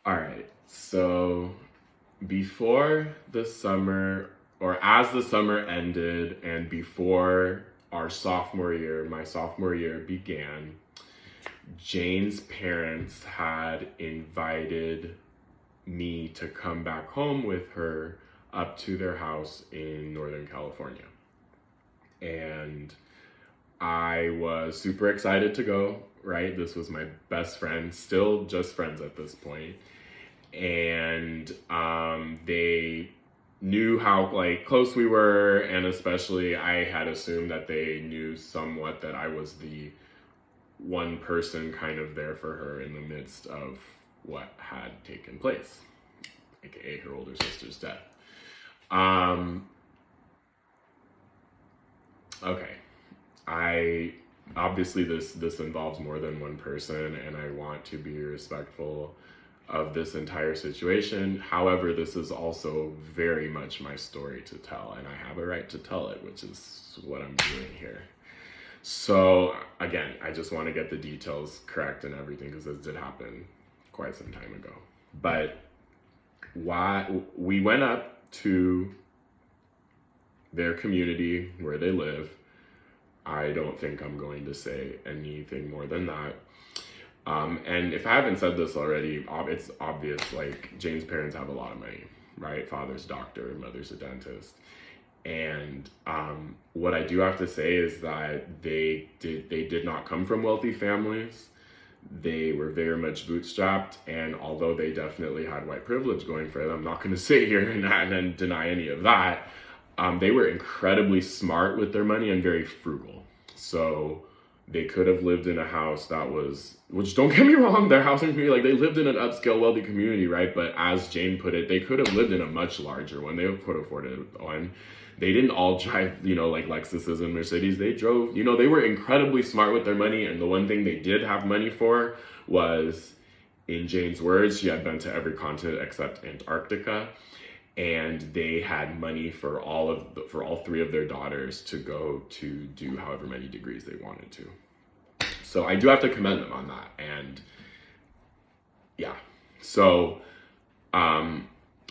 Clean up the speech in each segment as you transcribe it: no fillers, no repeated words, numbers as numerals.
All right. So before the summer, or as the summer ended, and before my sophomore year began, Jane's parents had invited me to come back home with her up to their house in Northern California. And I was super excited to go, right? This was my best friend, still just friends at this point. And they knew how like close we were, and especially I had assumed that they knew somewhat that I was the one person kind of there for her in the midst of what had taken place, aka her older sister's death. Um, okay, I obviously this involves more than one person, and I want to be respectful of this entire situation. However, this is also very much my story to tell, and I have a right to tell it, which is what I'm doing here. So again, I just want to get the details correct and everything because this did happen quite some time ago. But why we went up to their community where they live. I don't think I'm going to say anything more than that. And if I haven't said this already, it's obvious, like Jane's parents have a lot of money, right? Father's a doctor, mother's a dentist. And what I do have to say is that they did not come from wealthy families. They were very much bootstrapped, and although they definitely had white privilege going for them, I'm not going to sit here and deny any of that. They were incredibly smart with their money and very frugal. So they could have lived in a house that was, which don't get me wrong, their housing community, like they lived in an upscale, wealthy community, right? But as Jane put it, they could have lived in a much larger one. They could afford one. They didn't all drive, like Lexuses and Mercedes. They drove, they were incredibly smart with their money. And the one thing they did have money for was, in Jane's words, she had been to every continent except Antarctica. And they had money for for all three of their daughters to go to do however many degrees they wanted to. So I do have to commend them on that. And yeah, so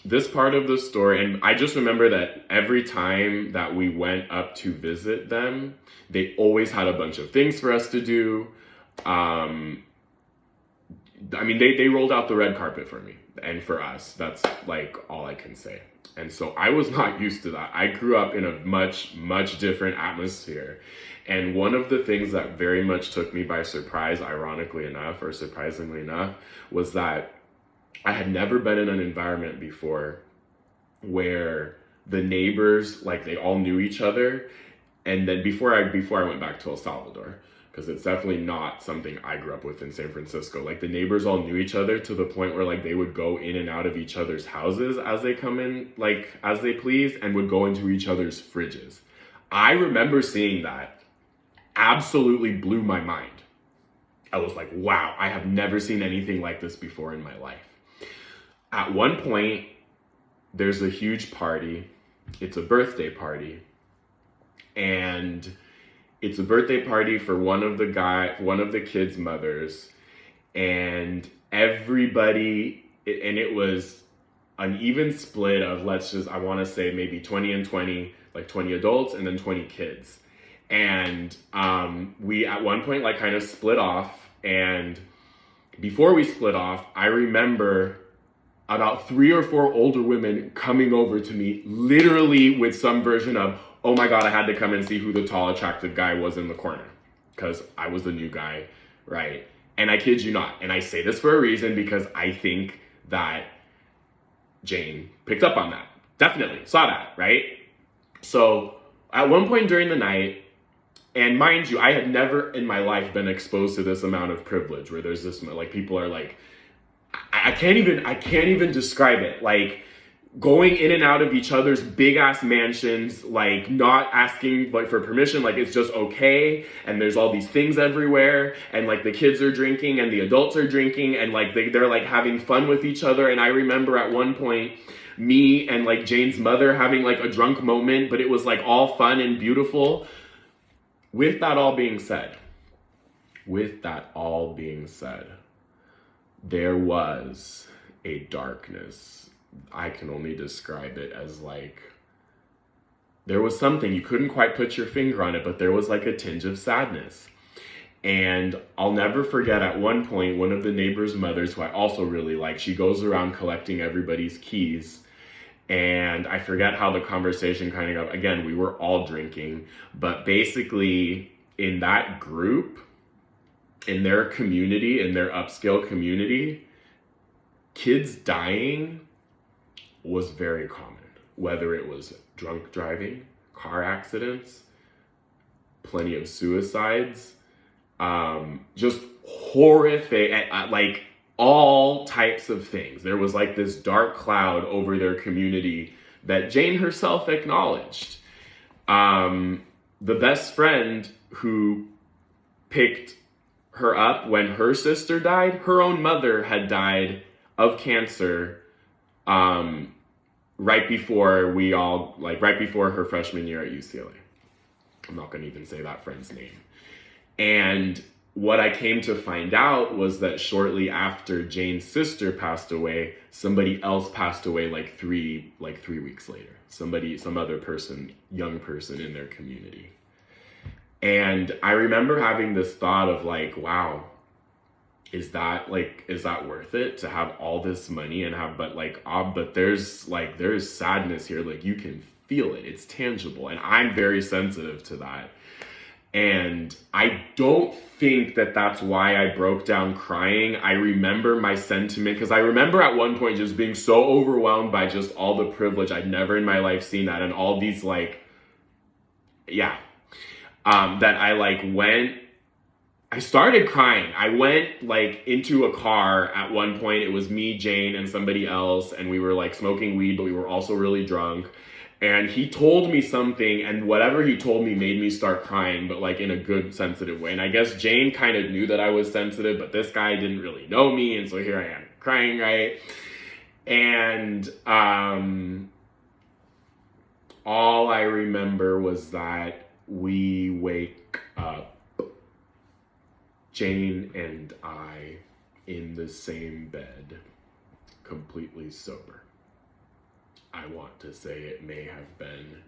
this part of the story, and I just remember that every time that we went up to visit them, they always had a bunch of things for us to do. They rolled out the red carpet for me and for us. That's like all I can say. And so I was not used to that. I grew up in a much, much different atmosphere. And one of the things that very much took me by surprise, ironically enough, or surprisingly enough, was that I had never been in an environment before where the neighbors, like they all knew each other. And then before I went back to El Salvador, because it's definitely not something I grew up with in San Francisco. Like the neighbors all knew each other to the point where like they would go in and out of each other's houses as they come in, like as they please, and would go into each other's fridges. I remember seeing that. Absolutely blew my mind. I was like, wow, I have never seen anything like this before in my life. At one point, there's a huge party. It's a birthday party. And it's a birthday party for one of the kids' mothers, and everybody, and it was an even split of, I want to say maybe 20 and 20, like 20 adults and then 20 kids. And we at one point like kind of split off, and before we split off, I remember about 3 or 4 older women coming over to me, literally with some version of, oh my God, I had to come and see who the tall, attractive guy was in the corner, because I was the new guy, right? And I kid you not, and I say this for a reason, because I think that Jane picked up on that. Definitely saw that, right? So at one point during the night, and mind you, I had never in my life been exposed to this amount of privilege where there's this, like, people are like, I can't even describe it. Like, going in and out of each other's big ass mansions, like not asking like for permission, like it's just okay. And there's all these things everywhere, and like the kids are drinking and the adults are drinking, and like they're like having fun with each other. And I remember at one point me and like Jane's mother having like a drunk moment, but it was like all fun and beautiful. With that all being said, there was a darkness. I can only describe it as like, there was something, you couldn't quite put your finger on it, but there was like a tinge of sadness. And I'll never forget, at one point, one of the neighbor's mothers, who I also really like, she goes around collecting everybody's keys. And I forget how the conversation kind of got, again, we were all drinking, but basically in that group, in their community, in their upscale community, kids dying was very common. Whether it was drunk driving, car accidents, plenty of suicides, just horrific, like all types of things. There was like this dark cloud over their community that Jane herself acknowledged. The best friend who picked her up when her sister died, her own mother had died of cancer right before her freshman year at UCLA. I'm not gonna even say that friend's name. And what I came to find out was that shortly after Jane's sister passed away, somebody else passed away like three weeks later. Some other person, young person in their community. And I remember having this thought of like, wow, is that worth it to have all this money and have, but there's sadness here. Like, you can feel it. It's tangible. And I'm very sensitive to that. And I don't think that that's why I broke down crying. I remember my sentiment, because I remember at one point just being so overwhelmed by just all the privilege. I'd never in my life seen that. And all these that I started crying. I went into a car at one point. It was me, Jane, and somebody else. And we were smoking weed, but we were also really drunk. And he told me something, and whatever he told me made me start crying, but in a good, sensitive way. And I guess Jane kind of knew that I was sensitive, but this guy didn't really know me, and so here I am crying, right? And all I remember was that we wake up, Jane and I, in the same bed, completely sober. I want to say it may have been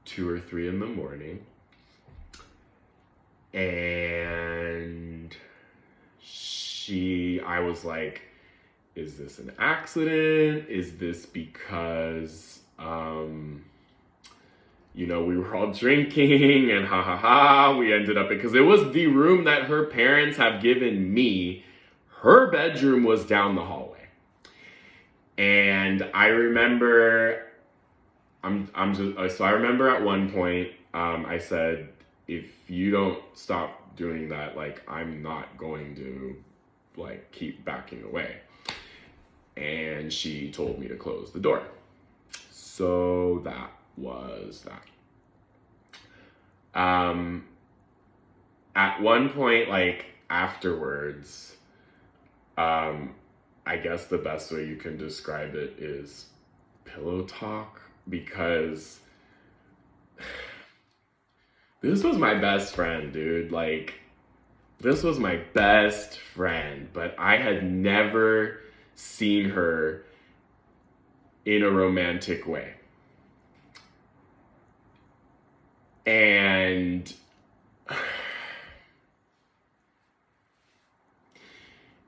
2 or 3 in the morning. And I was like, is this an accident? Is this because, we were all drinking and we ended up, because it was the room that her parents have given me. Her bedroom was down the hallway. And I remember, I remember at one point, I said, if you don't stop doing that, I'm not going to, keep backing away. And she told me to close the door. So that was that. At one point, afterwards, I guess the best way you can describe it is pillow talk, because this was my best friend, dude. This was my best friend, but I had never seen her in a romantic way. And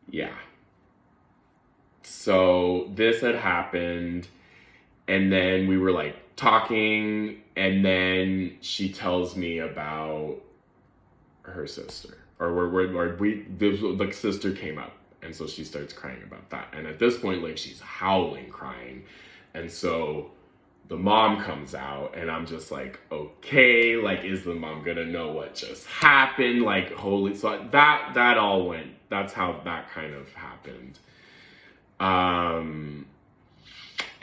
yeah. So this had happened, and then we were talking, and then she tells me about her sister, the sister came up, and so she starts crying about that. And at this point, she's howling, crying, and so the mom comes out, and I'm just okay, is the mom gonna know what just happened? Holy, so that all went. That's how that kind of happened.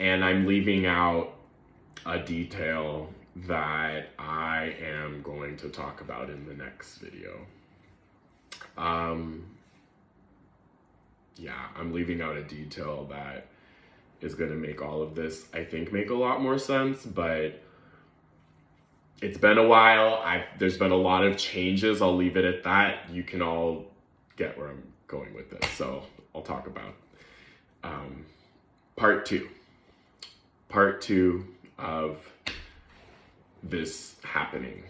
And I'm leaving out a detail that I am going to talk about in the next video. I'm leaving out a detail that is going to make all of this, I think, make a lot more sense, but it's been a while. There's been a lot of changes. I'll leave it at that. You can all get where I'm going with this, so I'll talk about part two of this happening.